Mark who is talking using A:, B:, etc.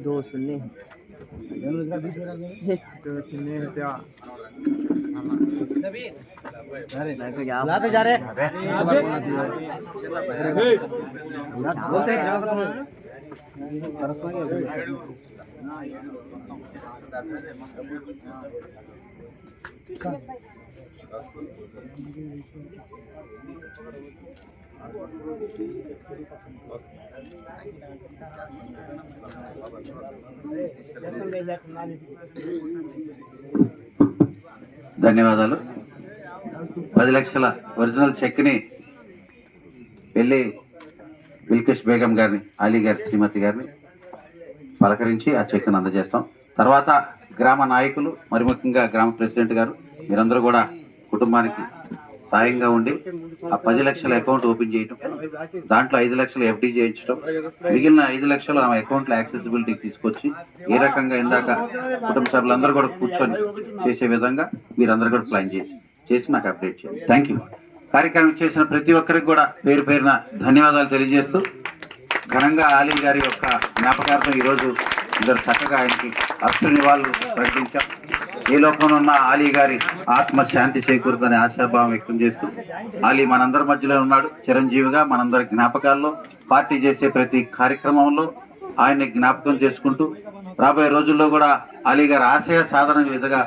A: दो सुनने जा रहे बोलते
B: ధన్యవాదాలు. 10 లక్షల ఒరిజినల్ చెక్ని వెళ్ళి బిల్కిష్ బేగం గారిని, అలీ గారి శ్రీమతి గారిని పలకరించి ఆ చెక్ను అందజేస్తాం. తర్వాత గ్రామ నాయకులు, మరి ముఖ్యంగా గ్రామ ప్రెసిడెంట్ గారు, మీరందరూ కూడా కుటుంబానికి సాయంగా ఉండి ఆ 10 లక్షల అకౌంట్ ఓపెన్ చేయటం, దాంట్లో 5 లక్షలు ఎఫ్డి చేయించడం, మిగిలిన 5 లక్షలు ఆమె అకౌంట్లో యాక్సెసిబిలిటీ తీసుకొచ్చి ఏ రకంగా ఇందాక కుటుంబ సభ్యులందరూ కూడా కూర్చొని చేసే విధంగా మీరందరూ కూడా ప్లాన్ చేసి నాకు అప్డేట్ చేయండి. Thank you. కార్యక్రమం చేసిన ప్రతి ఒక్కరికి కూడా పేరు పేరున ధన్యవాదాలు తెలియజేస్తూ, ఘనంగా అలీ గారి యొక్క జ్ఞాపకార్థం ఈరోజు ఇద్దరు చక్కగా ఆయనకి అష్ట నివాళులు ప్రకటించాం. ఏ లోకంలో ఉన్న అలీ గారి ఆత్మ శాంతి చేకూరుతుందని ఆశాభావం వ్యక్తం చేస్తూ, అలీ మనందరి మధ్యలో ఉన్నాడు చిరంజీవిగా. మనందరి జ్ఞాపకాల్లో పార్టీ చేసే ప్రతి కార్యక్రమంలో ఆయన్ని జ్ఞాపకం చేసుకుంటూ రాబోయే రోజుల్లో కూడా అలీ గారి ఆశయ సాధన విధంగా